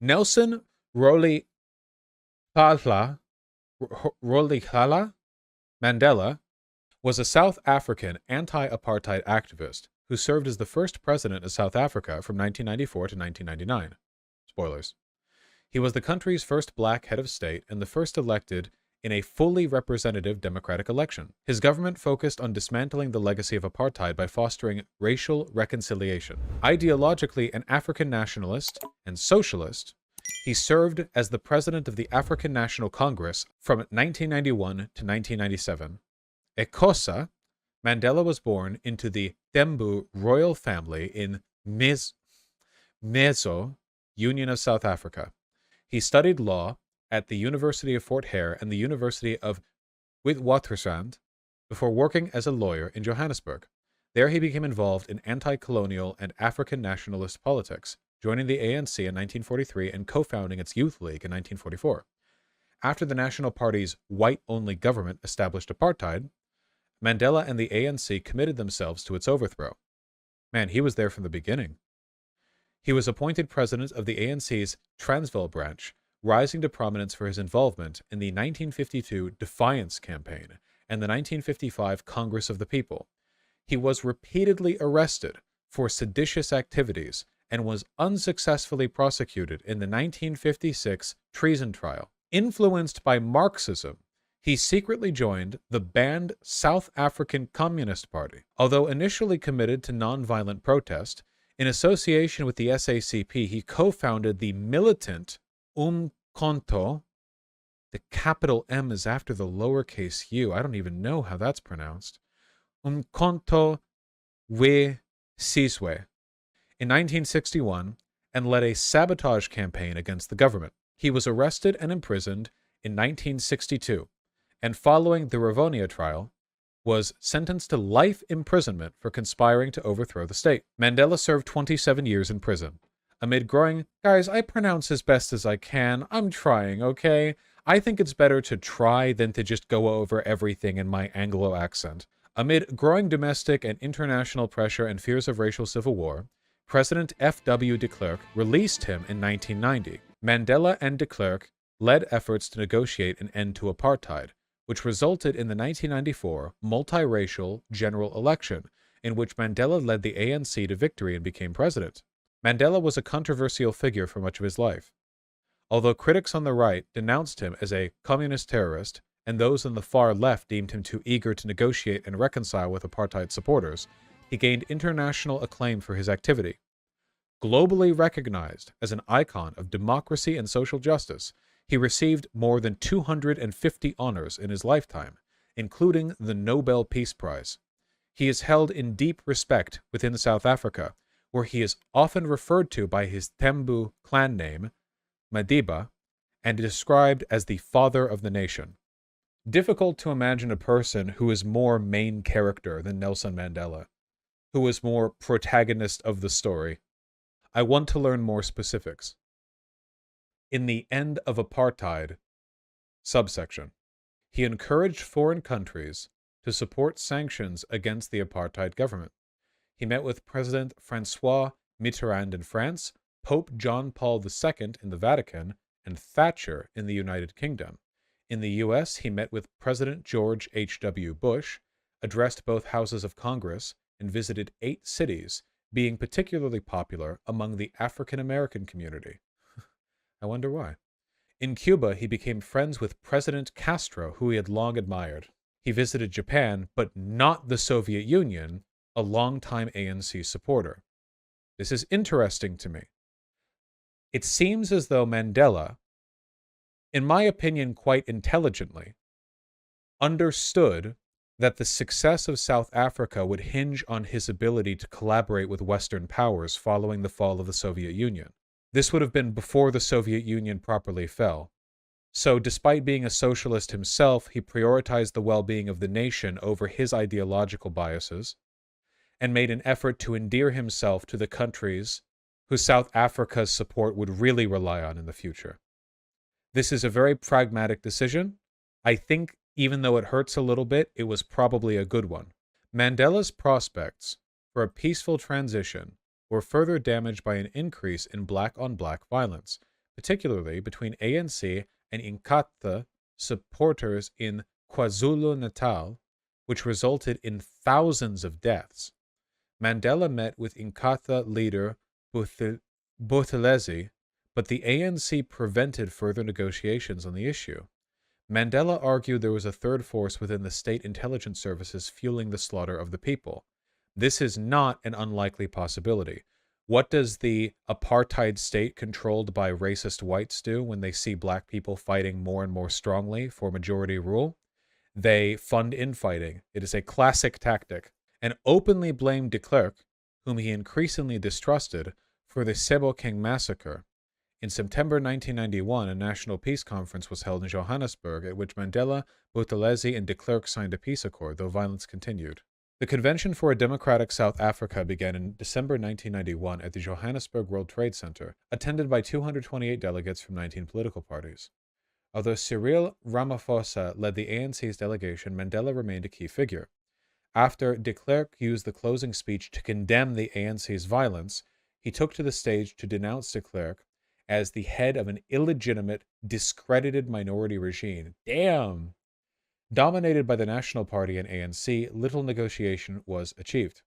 Nelson Rolihlahla Mandela was a South African anti-apartheid activist who served as the first president of South Africa from 1994 to 1999. Spoilers. He was the country's first black head of state and the first elected in a fully representative democratic election. His government focused on dismantling the legacy of apartheid by fostering racial reconciliation. Ideologically an African nationalist and socialist, he served as the president of the African National Congress from 1991 to 1997. Xhosa, Mandela was born into the Thembu royal family in Meso, Union of South Africa. He studied law at the University of Fort Hare and the University of Witwatersrand before working as a lawyer in Johannesburg. There he became involved in anti-colonial and African nationalist politics, joining the ANC in 1943 and co-founding its Youth League in 1944. After the National Party's white-only government established apartheid, Mandela and the ANC committed themselves to its overthrow. Man, he was there from the beginning. He was appointed president of the ANC's Transvaal branch, rising to prominence for his involvement in the 1952 Defiance Campaign and the 1955 Congress of the People. He was repeatedly arrested for seditious activities and was unsuccessfully prosecuted in the 1956 treason trial. Influenced by Marxism, he secretly joined the banned South African Communist Party. Although initially committed to nonviolent protest, in association with the SACP, he co-founded the militant Umkhonto. The capital M is after the lowercase u. I don't even know how that's pronounced. Umkhonto we Sizwe in 1961 and led a sabotage campaign against the government. He was arrested and imprisoned in 1962, and following the Rivonia trial, was sentenced to life imprisonment for conspiring to overthrow the state. Mandela served 27 years in prison. Amid growing, guys, I pronounce as best as I can. I'm trying, okay? I think it's better to try than to just go over everything in my Anglo accent. Amid growing domestic and international pressure and fears of racial civil war, President F.W. de Klerk released him in 1990. Mandela and de Klerk led efforts to negotiate an end to apartheid, which resulted in the 1994 multiracial general election, in which Mandela led the ANC to victory and became president. Mandela was a controversial figure for much of his life. Although critics on the right denounced him as a communist terrorist, and those on the far left deemed him too eager to negotiate and reconcile with apartheid supporters, he gained international acclaim for his activity. Globally recognized as an icon of democracy and social justice, he received more than 250 honors in his lifetime, including the Nobel Peace Prize. He is held in deep respect within South Africa, where he is often referred to by his Thembu clan name, Madiba, and described as the father of the nation. Difficult to imagine a person who is more main character than Nelson Mandela, who is more protagonist of the story. I want to learn more specifics. In the end of apartheid, subsection, he encouraged foreign countries to support sanctions against the apartheid government. He met with President François Mitterrand in France, Pope John Paul II in the Vatican, and Thatcher in the United Kingdom. In the U.S., he met with President George H.W. Bush, addressed both houses of Congress, and visited 8 cities, being particularly popular among the African-American community. I wonder why. In Cuba, he became friends with President Castro, who he had long admired. He visited Japan, but not the Soviet Union, a longtime ANC supporter. This is interesting to me. It seems as though Mandela, in my opinion quite intelligently, understood that the success of South Africa would hinge on his ability to collaborate with Western powers following the fall of the Soviet Union. This would have been before the Soviet Union properly fell. So despite being a socialist himself, he prioritized the well-being of the nation over his ideological biases, and made an effort to endear himself to the countries who South Africa's support would really rely on in the future. This is a very pragmatic decision. I think, even though it hurts a little bit, it was probably a good one. Mandela's prospects for a peaceful transition were further damaged by an increase in black-on-black violence, particularly between ANC and Inkatha supporters in KwaZulu-Natal, which resulted in thousands of deaths. Mandela met with Inkatha leader Buthelezi, but the ANC prevented further negotiations on the issue. Mandela argued there was a third force within the state intelligence services fueling the slaughter of the people. This is not an unlikely possibility. What does the apartheid state controlled by racist whites do when they see black people fighting more and more strongly for majority rule? They fund infighting. It is a classic tactic. And openly blamed de Klerk, whom he increasingly distrusted, for the Sebokeng massacre. In September 1991, a national peace conference was held in Johannesburg, at which Mandela, Buthelezi, and de Klerk signed a peace accord, though violence continued. The Convention for a Democratic South Africa began in December 1991 at the Johannesburg World Trade Center, attended by 228 delegates from 19 political parties. Although Cyril Ramaphosa led the ANC's delegation, Mandela remained a key figure. After de Klerk used the closing speech to condemn the ANC's violence, he took to the stage to denounce de Klerk as the head of an illegitimate, discredited minority regime. Damn! Dominated by the National Party and ANC, little negotiation was achieved.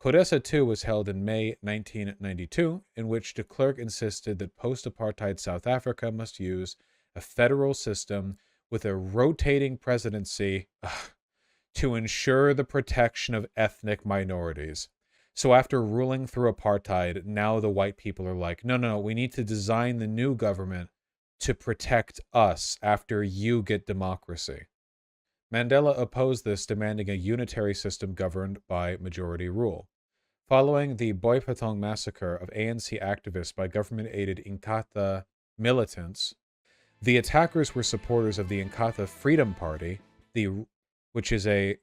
Codesa II was held in May 1992, in which de Klerk insisted that post-apartheid South Africa must use a federal system with a rotating presidency to ensure the protection of ethnic minorities. So after ruling through apartheid, now the white people are like, no, we need to design the new government to protect us after you get democracy. Mandela opposed this, demanding a unitary system governed by majority rule. Following the Boipatong massacre of ANC activists by government-aided Inkatha militants, the attackers were supporters of the Inkatha Freedom Party, which is a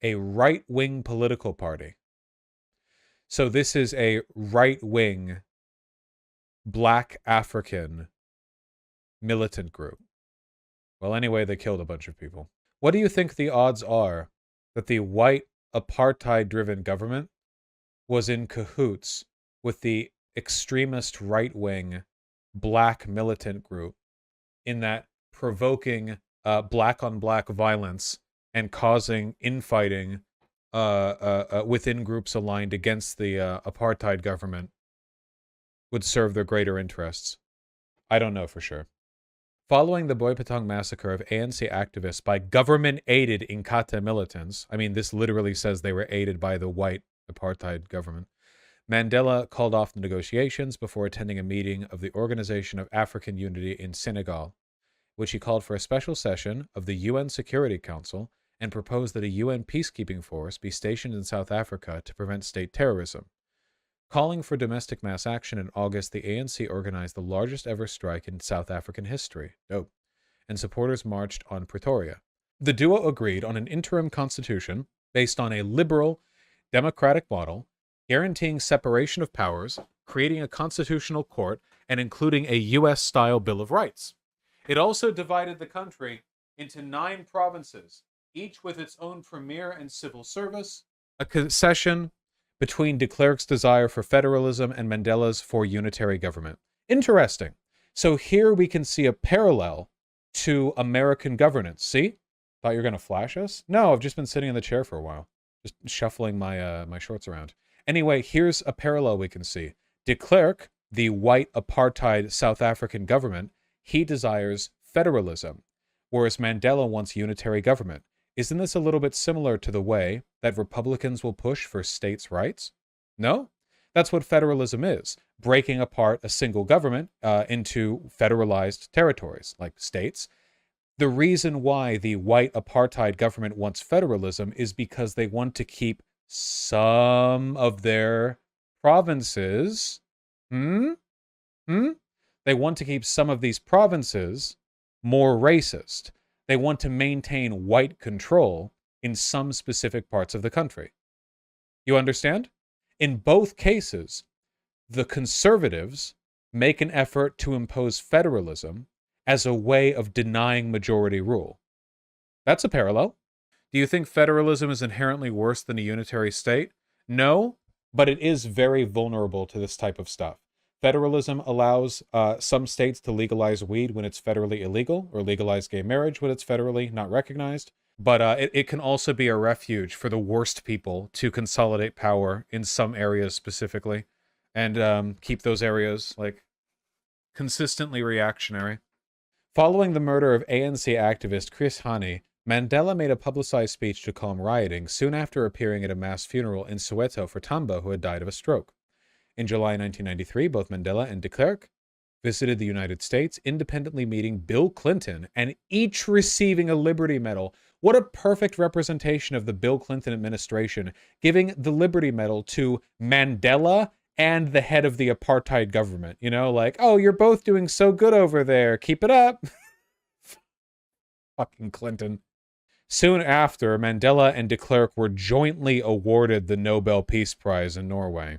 right-wing political party. So this is a right-wing black African militant group. Well, anyway, they killed a bunch of people. What do you think the odds are that the white apartheid-driven government was in cahoots with the extremist right-wing black militant group in that provoking black-on-black violence and causing infighting within groups aligned against the apartheid government would serve their greater interests? I don't know for sure. Following the Boipatong massacre of ANC activists by government-aided Inkatha militants, I mean, this literally says they were aided by the white apartheid government, Mandela called off the negotiations before attending a meeting of the Organization of African Unity in Senegal, which he called for a special session of the UN Security Council and proposed that a UN peacekeeping force be stationed in South Africa to prevent state terrorism. Calling for domestic mass action in August, the ANC organized the largest ever strike in South African history. Dope. And supporters marched on Pretoria. The duo agreed on an interim constitution based on a liberal, democratic model, guaranteeing separation of powers, creating a constitutional court, and including a U.S.-style Bill of Rights. It also divided the country into 9 provinces, each with its own premier and civil service, a concession between de Klerk's desire for federalism and Mandela's for unitary government. Interesting. So here we can see a parallel to American governance. See? Thought you were going to flash us? No, I've just been sitting in the chair for a while, just shuffling my shorts around. Anyway, here's a parallel we can see. De Klerk, the white apartheid South African government, he desires federalism, whereas Mandela wants unitary government. Isn't this a little bit similar to the way that Republicans will push for states' rights? No? That's what federalism is, breaking apart a single government into federalized territories, like states. The reason why the white apartheid government wants federalism is because they want to keep some of their provinces. They want to keep some of these provinces more racist. They want to maintain white control in some specific parts of the country. You understand? In both cases, the conservatives make an effort to impose federalism as a way of denying majority rule. That's a parallel. Do you think federalism is inherently worse than a unitary state? No, but it is very vulnerable to this type of stuff. Federalism allows some states to legalize weed when it's federally illegal, or legalize gay marriage when it's federally not recognized. But it can also be a refuge for the worst people to consolidate power in some areas specifically, and keep those areas like consistently reactionary. Following the murder of ANC activist Chris Hani, Mandela made a publicized speech to calm rioting soon after appearing at a mass funeral in Soweto for Tambo, who had died of a stroke. In July 1993, both Mandela and de Klerk visited the United States, independently meeting Bill Clinton, and each receiving a Liberty Medal. What a perfect representation of the Bill Clinton administration, giving the Liberty Medal to Mandela and the head of the apartheid government. You know, like, oh, you're both doing so good over there. Keep it up. Fucking Clinton. Soon after, Mandela and de Klerk were jointly awarded the Nobel Peace Prize in Norway.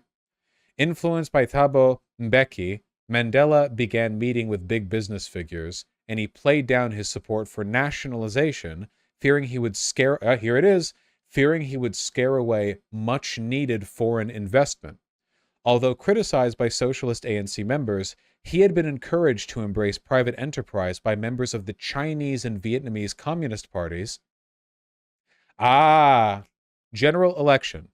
Influenced by Thabo Mbeki, Mandela began meeting with big business figures, and he played down his support for nationalization, fearing he would scare away much-needed foreign investment. Although criticized by socialist ANC members, he had been encouraged to embrace private enterprise by members of the Chinese and Vietnamese Communist parties. General election.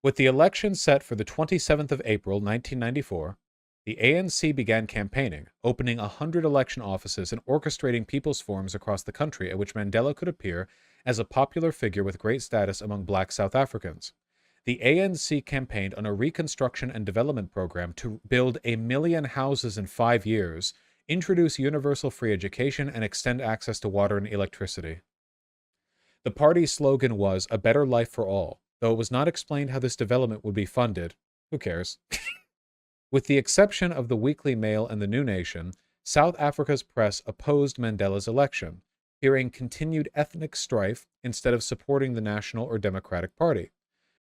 With the election set for the 27th of April, 1994, the ANC began campaigning, opening 100 election offices and orchestrating people's forums across the country at which Mandela could appear as a popular figure with great status among black South Africans. The ANC campaigned on a reconstruction and development program to build 1 million houses in 5 years, introduce universal free education, and extend access to water and electricity. The party's slogan was "A Better Life for All," though it was not explained how this development would be funded. Who cares? With the exception of the Weekly Mail and the New Nation, South Africa's press opposed Mandela's election, fearing continued ethnic strife instead of supporting the National or Democratic Party.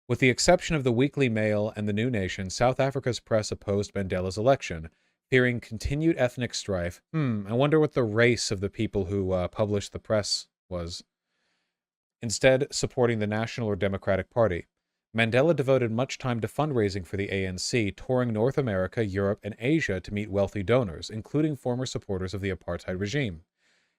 With the exception of the Weekly Mail and the New Nation, South Africa's press opposed Mandela's election, fearing continued ethnic strife. I wonder what the race of the people who published the press was. Instead, supporting the National or Democratic Party. Mandela devoted much time to fundraising for the ANC, touring North America, Europe, and Asia to meet wealthy donors, including former supporters of the apartheid regime.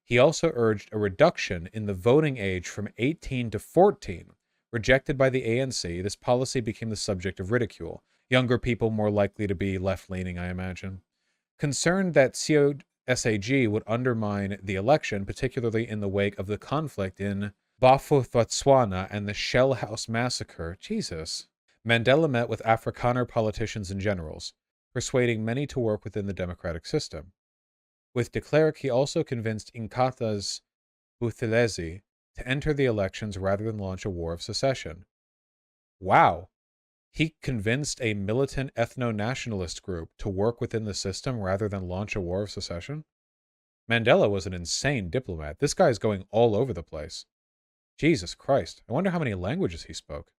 He also urged a reduction in the voting age from 18 to 14. Rejected by the ANC, this policy became the subject of ridicule. Younger people more likely to be left-leaning, I imagine. Concerned that COSAG would undermine the election, particularly in the wake of the conflict in Botswana and the Shell House massacre, Mandela met with Afrikaner politicians and generals, persuading many to work within the democratic system. With de Klerk, he also convinced Inkatha's Buthelezi to enter the elections rather than launch a war of secession. Wow! He convinced a militant ethno-nationalist group to work within the system rather than launch a war of secession? Mandela was an insane diplomat. This guy's going all over the place. Jesus Christ, I wonder how many languages he spoke.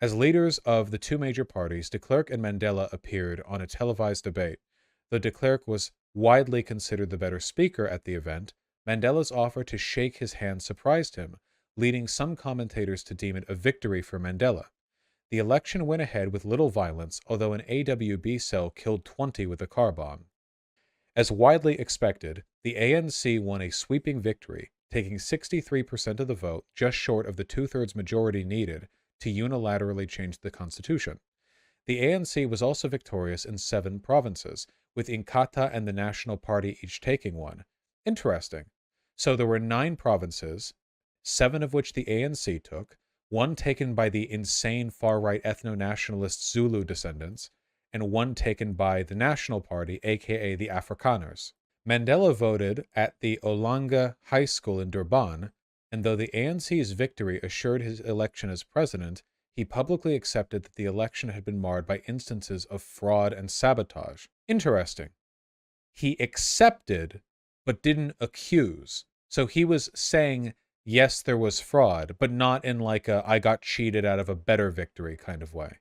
As leaders of the two major parties, de Klerk and Mandela appeared on a televised debate. Though de Klerk was widely considered the better speaker at the event, Mandela's offer to shake his hand surprised him, leading some commentators to deem it a victory for Mandela. The election went ahead with little violence, although an AWB cell killed 20 with a car bomb. As widely expected, the ANC won a sweeping victory, taking 63% of the vote, just short of the two-thirds majority needed to unilaterally change the constitution. The ANC was also victorious in 7 provinces, with Inkatha and the National Party each taking one. Interesting. So there were 9 provinces, 7 of which the ANC took, 1 taken by the insane far-right ethno-nationalist Zulu descendants, and 1 taken by the National Party, aka the Afrikaners. Mandela voted at the Olanga High School in Durban, and though the ANC's victory assured his election as president, he publicly accepted that the election had been marred by instances of fraud and sabotage. Interesting. He accepted, but didn't accuse. So he was saying, yes, there was fraud, but not in like a I got cheated out of a better victory kind of way.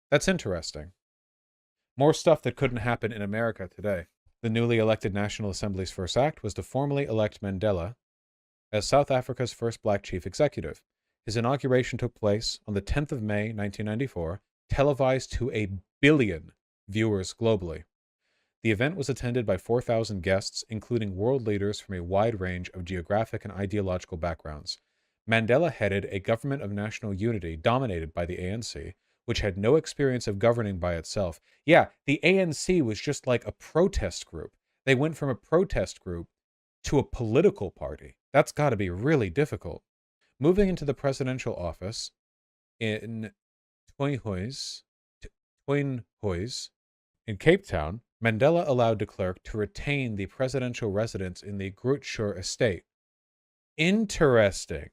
That's interesting. More stuff that couldn't happen in America today. The newly elected National Assembly's first act was to formally elect Mandela as South Africa's first black chief executive. His inauguration took place on the 10th of May, 1994, televised to 1 billion viewers globally. The event was attended by 4,000 guests, including world leaders from a wide range of geographic and ideological backgrounds. Mandela headed a government of national unity dominated by the ANC, which had no experience of governing by itself. Yeah, the ANC was just like a protest group. They went from a protest group to a political party. That's got to be really difficult. Moving into the presidential office in Tuynhuys in Cape Town, Mandela allowed de Klerk to retain the presidential residence in the Groote Schuur estate. Interesting.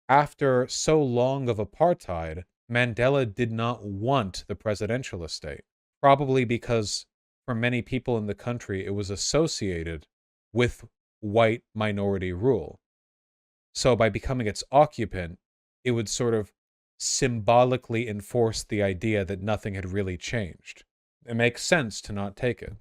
After so long of apartheid, Mandela did not want the presidential estate, probably because for many people in the country it was associated with white minority rule. So by becoming its occupant, it would sort of symbolically enforce the idea that nothing had really changed. It makes sense to not take it.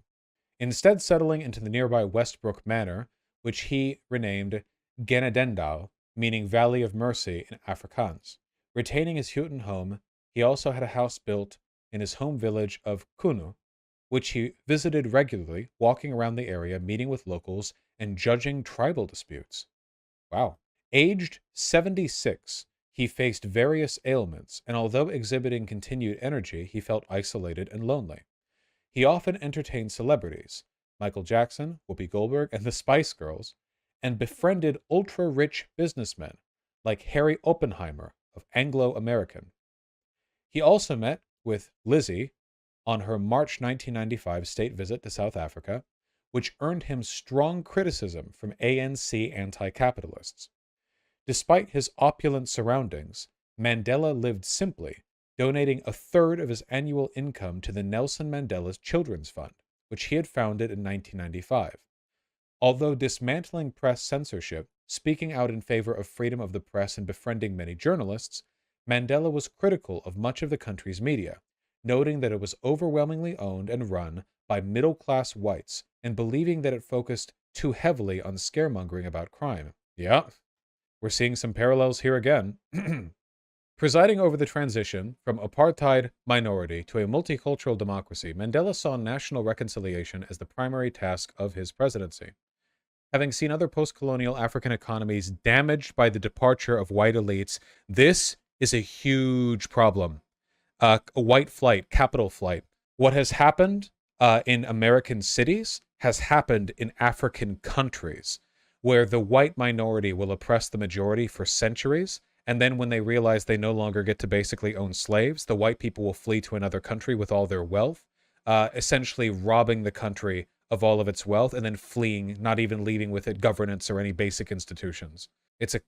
Instead settling into the nearby Westbrook Manor, which he renamed Genadendal, meaning Valley of Mercy in Afrikaans. Retaining his Houghton home, he also had a house built in his home village of Kunu, which he visited regularly, walking around the area, meeting with locals, and judging tribal disputes. Wow. Aged 76, he faced various ailments, and although exhibiting continued energy, he felt isolated and lonely. He often entertained celebrities, Michael Jackson, Whoopi Goldberg, and the Spice Girls, and befriended ultra-rich businessmen like Harry Oppenheimer of Anglo American. He also met with Lizzie on her March 1995 state visit to South Africa, which earned him strong criticism from ANC anti-capitalists. Despite his opulent surroundings, Mandela lived simply, donating 1/3 of his annual income to the Nelson Mandela Children's Fund, which he had founded in 1995. Although dismantling press censorship, speaking out in favor of freedom of the press and befriending many journalists, Mandela was critical of much of the country's media, noting that it was overwhelmingly owned and run by middle-class whites and believing that it focused too heavily on scaremongering about crime. Yeah, we're seeing some parallels here again. Presiding over the transition from apartheid minority to a multicultural democracy, Mandela saw national reconciliation as the primary task of his presidency. Having seen other post-colonial African economies damaged by the departure of white elites, this is a huge problem. A white flight, capital flight. What has happened in American cities has happened in African countries, where the white minority will oppress the majority for centuries, and then when they realize they no longer get to basically own slaves, the white people will flee to another country with all their wealth, essentially robbing the country of all of its wealth, and then fleeing, not even leaving with it governance or any basic institutions. It's a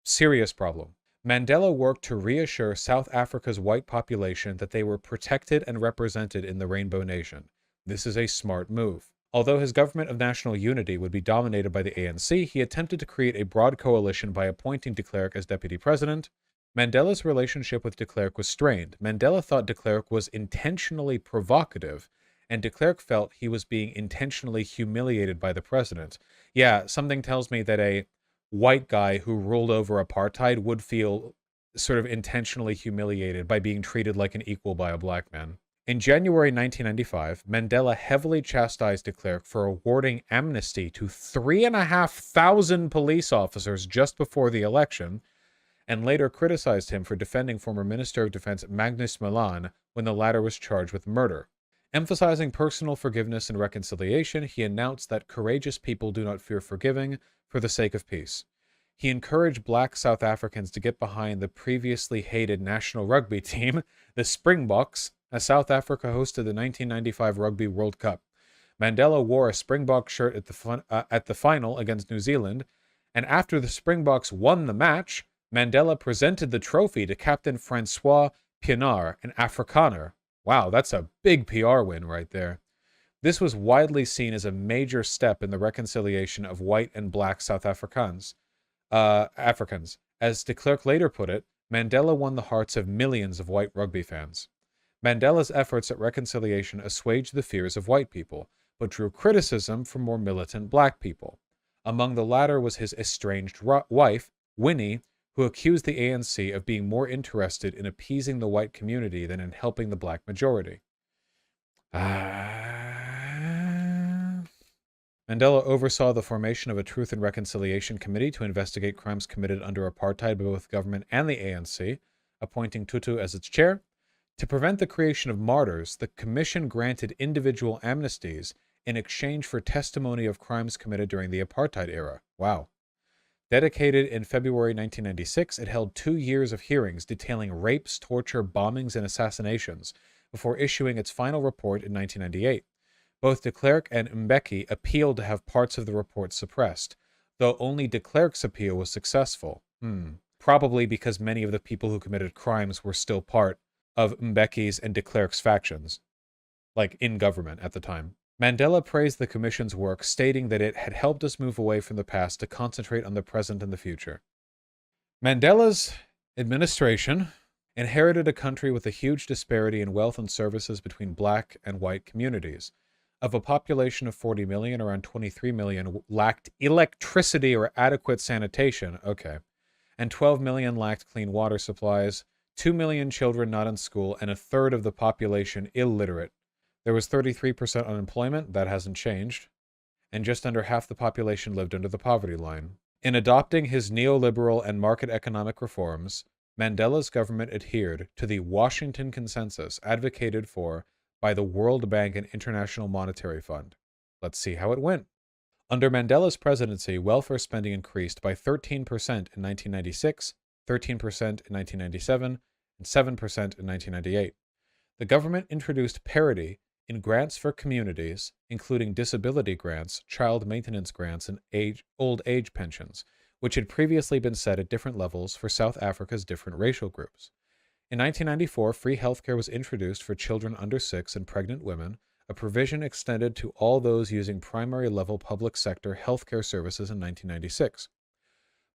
serious problem. Mandela worked to reassure South Africa's white population that they were protected and represented in the Rainbow Nation. This is a smart move. Although his government of national unity would be dominated by the ANC, he attempted to create a broad coalition by appointing de Klerk as deputy president. Mandela's relationship with de Klerk was strained. Mandela thought de Klerk was intentionally provocative, and de Klerk felt he was being intentionally humiliated by the president. Yeah, something tells me that a white guy who ruled over apartheid would feel sort of intentionally humiliated by being treated like an equal by a black man. In January 1995, Mandela heavily chastised de Klerk for awarding amnesty to 3,500 police officers just before the election, and later criticized him for defending former Minister of Defense Magnus Malan when the latter was charged with murder. Emphasizing personal forgiveness and reconciliation, he announced that courageous people do not fear forgiving for the sake of peace. He encouraged black South Africans to get behind the previously hated national rugby team, the Springboks, as South Africa hosted the 1995 Rugby World Cup. Mandela wore a Springbok shirt at the final against New Zealand, and after the Springboks won the match, Mandela presented the trophy to Captain Francois Pienaar, an Afrikaner. Wow, that's a big PR win right there. This was widely seen as a major step in the reconciliation of white and black South Africans. As de Klerk later put it, Mandela won the hearts of millions of white rugby fans. Mandela's efforts at reconciliation assuaged the fears of white people, but drew criticism from more militant black people. Among the latter was his estranged wife, Winnie, who accused the ANC of being more interested in appeasing the white community than in helping the black majority. Mandela oversaw the formation of a Truth and Reconciliation Committee to investigate crimes committed under apartheid by both government and the ANC, appointing Tutu as its chair. To prevent the creation of martyrs, the commission granted individual amnesties in exchange for testimony of crimes committed during the apartheid era. Wow. Dedicated in February 1996, it held 2 years of hearings detailing rapes, torture, bombings, and assassinations before issuing its final report in 1998. Both de Klerk and Mbeki appealed to have parts of the report suppressed, though only de Klerk's appeal was successful. Probably because many of the people who committed crimes were still part of Mbeki's and de Klerk's factions, like in government at the time. Mandela praised the Commission's work, stating that it had helped us move away from the past to concentrate on the present and the future. Mandela's administration inherited a country with a huge disparity in wealth and services between black and white communities. Of a population of 40 million, around 23 million lacked electricity or adequate sanitation, and 12 million lacked clean water supplies, 2 million children not in school, and a third of the population illiterate. There was 33% unemployment, that hasn't changed, and just under half the population lived under the poverty line. In adopting his neoliberal and market economic reforms, Mandela's government adhered to the Washington Consensus advocated for by the World Bank and International Monetary Fund. Let's see how it went. Under Mandela's presidency, welfare spending increased by 13% in 1996, 13% in 1997, and 7% in 1998. The government introduced parity in grants for communities, including disability grants, child maintenance grants, and old age pensions, which had previously been set at different levels for South Africa's different racial groups. In 1994, free healthcare was introduced for children under 6 and pregnant women, a provision extended to all those using primary-level public sector healthcare services in 1996.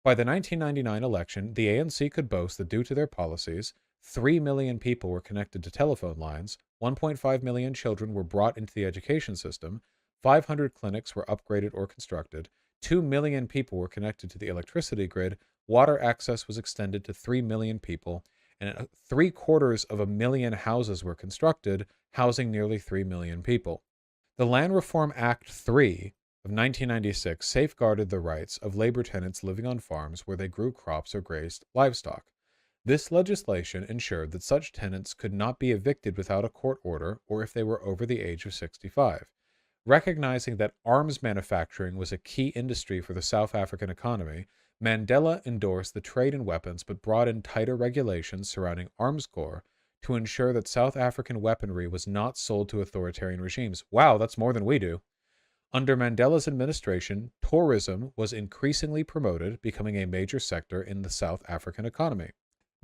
By the 1999 election, the ANC could boast that due to their policies, 3 million people were connected to telephone lines, 1.5 million children were brought into the education system, 500 clinics were upgraded or constructed, 2 million people were connected to the electricity grid, water access was extended to 3 million people, and 750,000 houses were constructed, housing nearly 3 million people. The Land Reform Act 3 of 1996 safeguarded the rights of labor tenants living on farms where they grew crops or grazed livestock. This legislation ensured that such tenants could not be evicted without a court order or if they were over the age of 65. Recognizing that arms manufacturing was a key industry for the South African economy, Mandela endorsed the trade in weapons but brought in tighter regulations surrounding arms corps to ensure that South African weaponry was not sold to authoritarian regimes. Wow, that's more than we do. Under Mandela's administration, tourism was increasingly promoted, becoming a major sector in the South African economy.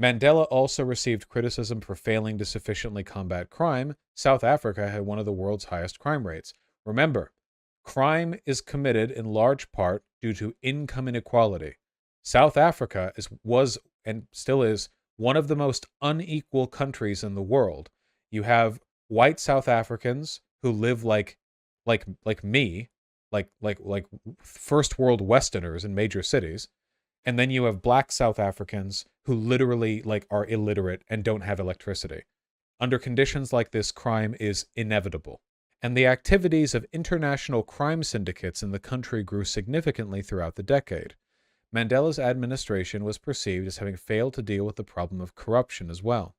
Mandela also received criticism for failing to sufficiently combat crime. South Africa had one of the world's highest crime rates. Remember, crime is committed in large part due to income inequality. South Africa was and still is one of the most unequal countries in the world. You have white South Africans who live like me, like first world Westerners in major cities, and then you have black South Africans who literally are illiterate and don't have electricity. Under conditions like this, crime is inevitable. And the activities of international crime syndicates in the country grew significantly throughout the decade. Mandela's administration was perceived as having failed to deal with the problem of corruption as well.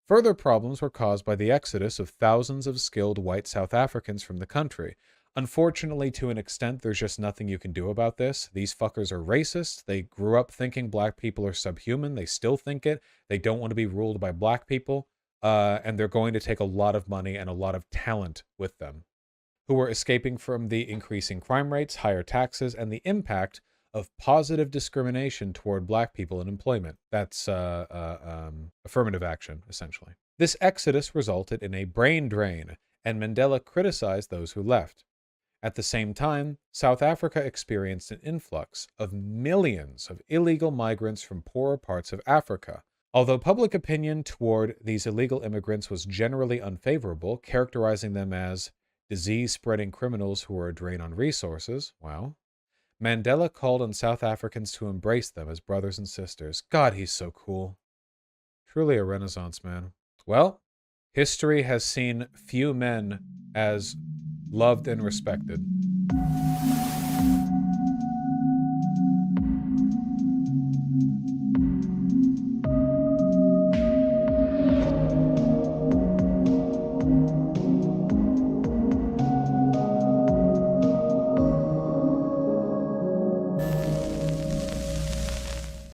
Further problems were caused by the exodus of thousands of skilled white South Africans from the country. Unfortunately, to an extent, there's just nothing you can do about this. These fuckers are racist. They grew up thinking black people are subhuman. They still think it. They don't want to be ruled by black people. And they're going to take a lot of money and a lot of talent with them, who were escaping from the increasing crime rates, higher taxes, and the impact of positive discrimination toward black people in employment. That's affirmative action, essentially. This exodus resulted in a brain drain, and Mandela criticized those who left. At the same time, South Africa experienced an influx of millions of illegal migrants from poorer parts of Africa. Although public opinion toward these illegal immigrants was generally unfavorable, characterizing them as disease-spreading criminals who were a drain on resources, Mandela called on South Africans to embrace them as brothers and sisters. God, he's so cool. Truly a renaissance man. Well, history has seen few men as loved and respected.